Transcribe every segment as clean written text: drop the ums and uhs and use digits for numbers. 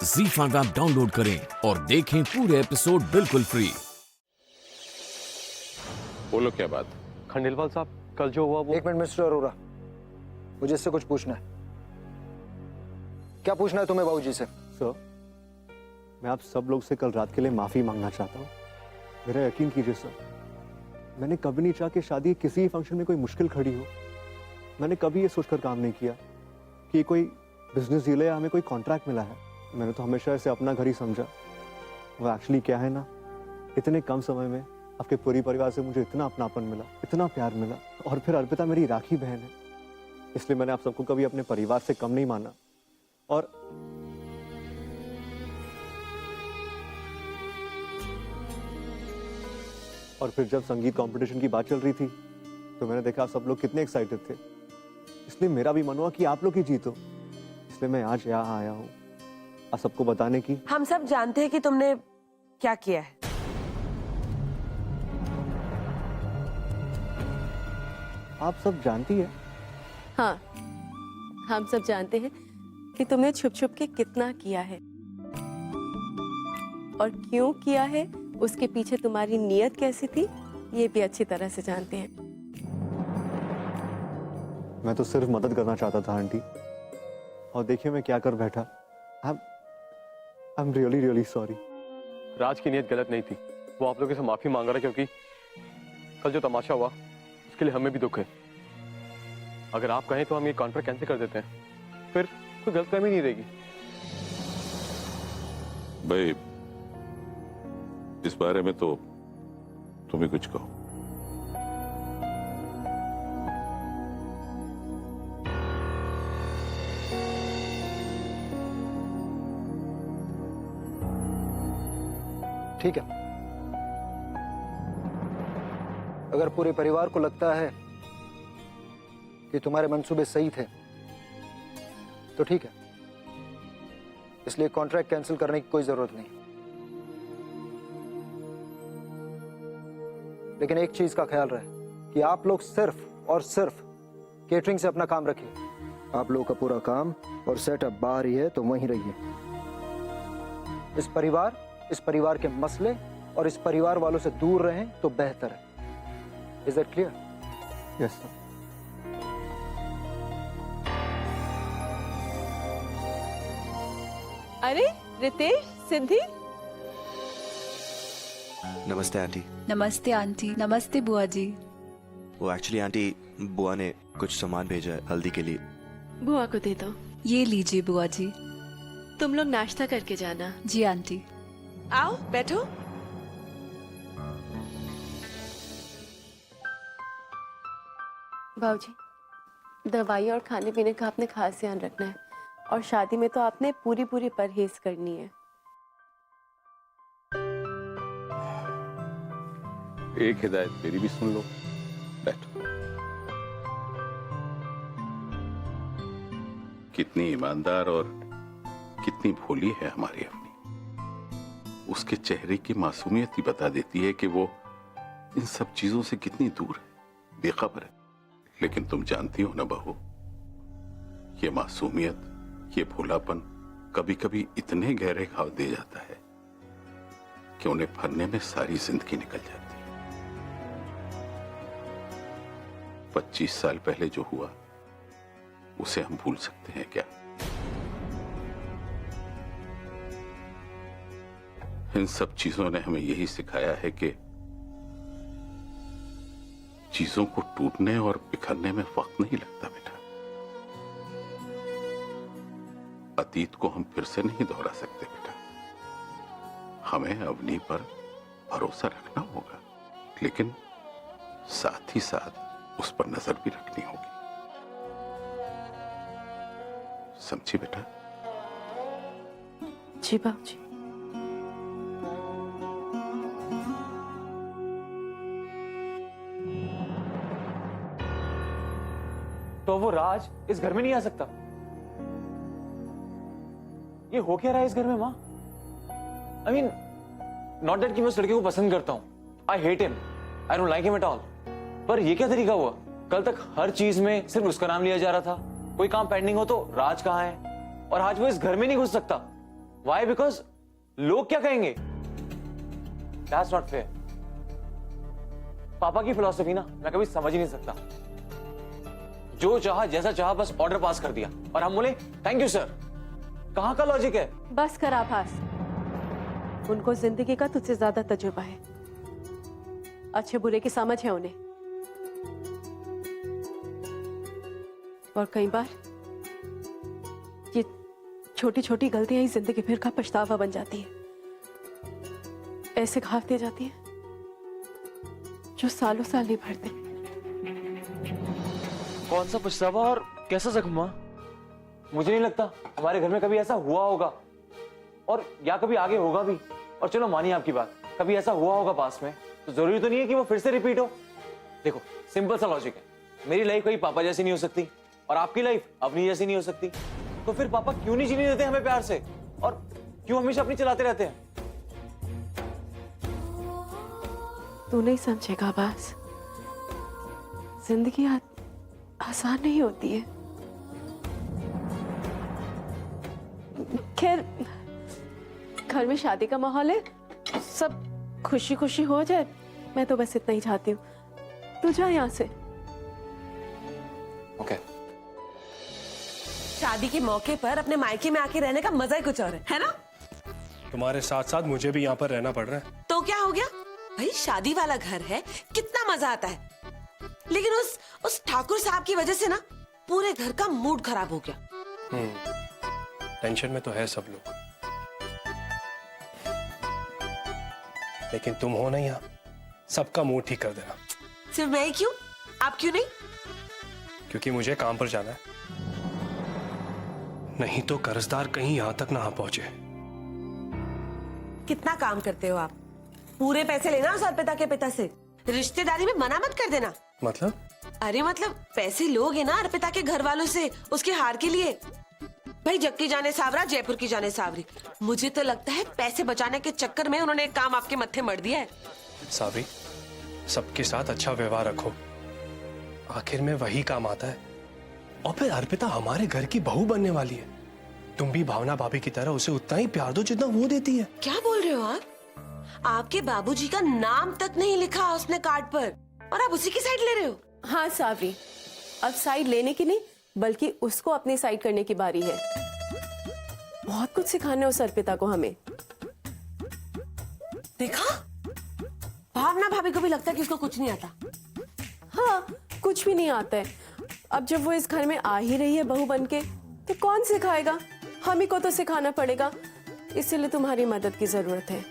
ZEE5 app download करें और देखें पूरे एपिसोड बिल्कुल फ्री। बोलो क्या बात। खंडेलवाल साहब, कल जो हुआ वो। एक मिनट मिस्टर अरोरा, मुझे इससे कुछ पूछना है। क्या पूछना है तुम्हें बाबूजी से? सर, मैं आप सब लोग से कल रात के लिए माफी मांगना चाहता हूँ। मेरा यकीन कीजिए सर, मैंने कभी नहीं चाहा कि शादी के किसी फंक्शन में कोई मुश्किल खड़ी हो। मैंने कभी ये सोचकर काम नहीं किया कि कोई बिजनेस डील है या हमें कोई कॉन्ट्रैक्ट मिला है। मैंने तो हमेशा इसे अपना घर ही समझा। वो एक्चुअली क्या है ना, इतने कम समय में आपके पूरी परिवार से मुझे इतना अपनापन मिला, इतना प्यार मिला, और फिर अर्पिता मेरी राखी बहन है, इसलिए मैंने आप सबको कभी अपने परिवार से कम नहीं माना। और फिर जब संगीत कंपटीशन की बात चल रही थी तो मैंने देखा आप सब लोग कितने एक्साइटेड थे, इसलिए मेरा भी मन हुआ कि आप लोग ही जीतो। इसलिए मैं आज यहाँ आया हूँ आप सबको बताने की। हम सब जानते हैं कि तुमने क्या किया है। आप सब जानती है? हाँ, हम सब जानते हैं कि तुमने छुप छुप के कितना किया है और क्यों किया है, उसके पीछे तुम्हारी नीयत कैसी थी, ये भी अच्छी तरह से जानते हैं। मैं तो सिर्फ मदद करना चाहता था आंटी, और देखिए मैं क्या कर बैठा। I'm really really sorry। राज की नीयत गलत नहीं थी, वो आप लोगों से माफी मांग रहा है क्योंकि कल जो तमाशा हुआ उसके लिए हमें भी दुख है। अगर आप कहें तो हम ये कॉन्ट्रैक्ट कैंसिल कर देते हैं, फिर कोई गलतफहमी नहीं रहेगी। भाई, इस बारे में तो तुम ही कुछ कहो। ठीक है, अगर पूरे परिवार को लगता है कि तुम्हारे मंसूबे सही थे तो ठीक है, इसलिए कॉन्ट्रैक्ट कैंसिल करने की कोई जरूरत नहीं। लेकिन एक चीज का ख्याल रहे कि आप लोग सिर्फ और सिर्फ केटरिंग से अपना काम रखिए। आप लोगों का पूरा काम और सेटअप बाहर ही है, तो वहीं रहिए। इस परिवार के मसले और इस परिवार वालों से दूर रहें तो बेहतर है। Is that clear? Yes sir. अरे रितेश, सिद्धि, नमस्ते आंटी। नमस्ते आंटी। नमस्ते बुआ जी। वो एक्चुअली आंटी, बुआ ने कुछ सामान भेजा है हल्दी के लिए। बुआ को दे दो। ये लीजिए बुआ जी। तुम लोग नाश्ता करके जाना। जी आंटी। आओ बैठो। बाबूजी, दवाई और खाने पीने का आपने खास ध्यान रखना है, और शादी में तो आपने पूरी परहेज करनी है। एक हिदायत मेरी भी सुन लो। बैठो। कितनी ईमानदार और कितनी भोली है हमारी अपनी। उसके चेहरे की मासूमियत ही बता देती है कि वो इन सब चीजों से कितनी दूर है, बेखबर है। लेकिन तुम जानती हो ना बहू, ये मासूमियत, ये भोलापन कभी कभी इतने गहरे घाव दे जाता है कि उन्हें भरने में सारी जिंदगी निकल जाती है। 25 साल पहले जो हुआ उसे हम भूल सकते हैं क्या? इन सब चीजों ने हमें यही सिखाया है कि चीजों को टूटने और बिखरने में वक्त नहीं लगता बेटा। अतीत को हम फिर से नहीं दोहरा सकते बेटा। हमें अवनी पर भरोसा रखना होगा, लेकिन साथ ही साथ उस पर नजर भी रखनी होगी। समझी बेटा? जी बाबूजी। तो वो राज इस घर में नहीं आ सकता? ये हो क्या रहा है इस घर में माँ? आई मीन, नॉट दैट कि मैं उस लड़के को पसंद करता हूं, I hate him, I don't like him at all, पर ये क्या तरीका हुआ? कल तक हर चीज में सिर्फ उसका नाम लिया जा रहा था। कोई काम पेंडिंग हो तो राज कहाँ है, और आज वो इस घर में नहीं घुस सकता। वाई? बिकॉज लोग क्या कहेंगे? That's not fair. पापा की फिलॉसफी ना मैं कभी समझ ही नहीं सकता। जो चाहा जैसा चाहा बस ऑर्डर पास कर दिया और हम बोले थैंक यू सर। कहां का लॉजिक है? बस कर आभास, उनको जिंदगी का तुझसे ज्यादा तजुर्बा है, अच्छे बुरे की समझ है उन्हें। और कई बार ये छोटी छोटी गलतियां ही जिंदगी भर का पछतावा बन जाती है। ऐसे घाव दे जाती है जो सालों साल नहीं भरते। कौन सा पछतावा और कैसा जख्म? मुझे नहीं लगता हमारे घर में कभी ऐसा हुआ होगा, और या कभी आगे होगा भी। और चलो मानिए आपकी बात, कभी ऐसा हुआ होगा पास में, तो जरूरी तो नहीं है कि वो फिर से रिपीट हो। देखो सिंपल सा लॉजिक है, मेरी लाइफ कहीं पापा जैसी नहीं हो सकती और आपकी लाइफ अपनी जैसी नहीं हो सकती। तो फिर पापा क्यों नहीं जीने देते हमें प्यार से, और क्यों हमेशा अपनी चलाते रहते हैं? तू नहीं समझेगा आभास, जिंदगी आसान नहीं होती है। खैर घर में शादी का माहौल है, सब खुशी खुशी हो जाए, मैं तो बस इतना ही चाहती हूँ। तू जा यहाँ से। ओके। शादी के मौके पर अपने मायके में आके रहने का मजा ही कुछ और है ना? तुम्हारे साथ साथ मुझे भी यहाँ पर रहना पड़ रहा है। तो क्या हो गया भाई, शादी वाला घर है, कितना मजा आता है। लेकिन उस ठाकुर साहब की वजह से ना पूरे घर का मूड खराब हो गया। टेंशन में तो है सब लोग, लेकिन तुम हो ना यहाँ, सबका मूड ठीक कर देना। सिर्फ मैं ही क्यों, आप क्यों नहीं? क्योंकि मुझे काम पर जाना है, नहीं तो कर्जदार कहीं यहाँ तक ना आ पहुंचे। कितना काम करते हो आप? पूरे पैसे लेना उस अर्पिता के पिता से, रिश्तेदारी में मना मत कर देना। मतलब? अरे मतलब पैसे लोगे ना अर्पिता के घर वालों से उसके हार के लिए। भाई जग की जाने सावरा, जयपुर की जाने सावरी। मुझे तो लगता है पैसे बचाने के चक्कर में उन्होंने एक काम आपके मत्थे मर दिया है। सावरी, सबके साथ अच्छा व्यवहार रखो, आखिर में वही काम आता है। और फिर अर्पिता हमारे घर की बहू बनने वाली है, तुम भी भावना भाभी की तरह उसे उतना ही प्यार दो जितना वो देती है। क्या बोल रहे हो आप? आपके बाबूजी का नाम तक नहीं लिखा उसने कार्ड पर, और आप उसी की साइड ले रहे हो? हाँ सावरी, अब साइड लेने की नहीं बल्कि उसको अपनी साइड करने की बारी है। बहुत कुछ सिखाना है उस अर्पिता को हमें। देखा, भावना भाभी को भी लगता है कि उसको कुछ नहीं आता। हाँ, कुछ भी नहीं आता है। अब जब वो इस घर में आ ही रही है बहू बनके, तो कौन सिखाएगा? हम ही को तो सिखाना पड़ेगा। इसलिए तुम्हारी मदद की जरूरत है।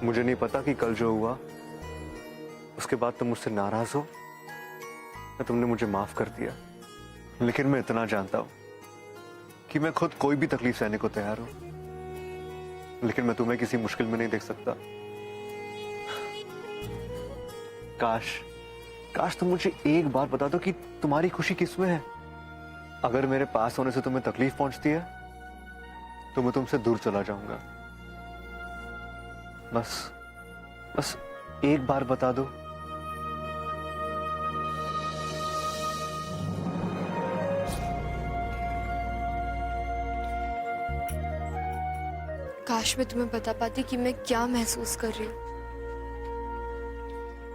मुझे नहीं पता कि कल जो हुआ उसके बाद तुम मुझसे नाराज हो या तुमने मुझे माफ कर दिया, लेकिन मैं इतना जानता हूं कि मैं खुद कोई भी तकलीफ सहने को तैयार हूं, लेकिन मैं तुम्हें किसी मुश्किल में नहीं देख सकता। काश तुम मुझे एक बार बता दो कि तुम्हारी खुशी किसमें है। अगर मेरे पास होने से तुम्हें तकलीफ पहुंचती है तो मैं तुमसे दूर चला जाऊंगा। बस एक बार बता दो। काश मैं तुम्हें बता पाती कि मैं क्या महसूस कर रही हूँ।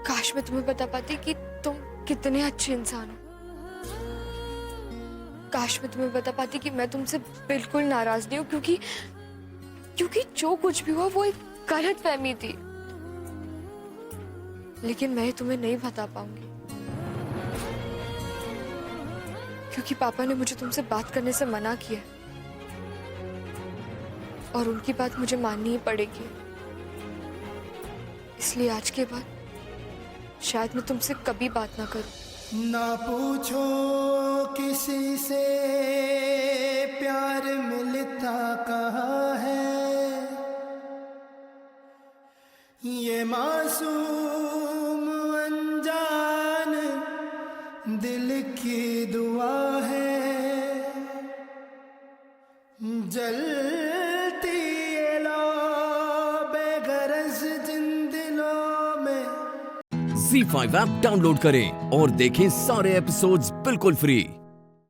काश मैं तुम्हें बता पाती कि तुम कितने अच्छे इंसान हो। काश मैं तुम्हें बता पाती कि मैं तुमसे बिल्कुल नाराज नहीं हूँ, क्योंकि जो कुछ भी हुआ वो एक गलत फहमी थी। लेकिन मैं तुम्हें नहीं बता पाऊंगी क्योंकि पापा ने मुझे तुमसे बात करने से मना किया और उनकी बात मुझे माननी ही पड़ेगी। इसलिए आज के बाद शायद मैं तुमसे कभी बात ना करूं। ना पूछो किसी से प्यार मिलता कहाँ है, ये मासूम अनजान दिल की दुआ है। जलती ये ला ZEE5 ऐप डाउनलोड करें और देखें सारे एपिसोड्स बिल्कुल फ्री।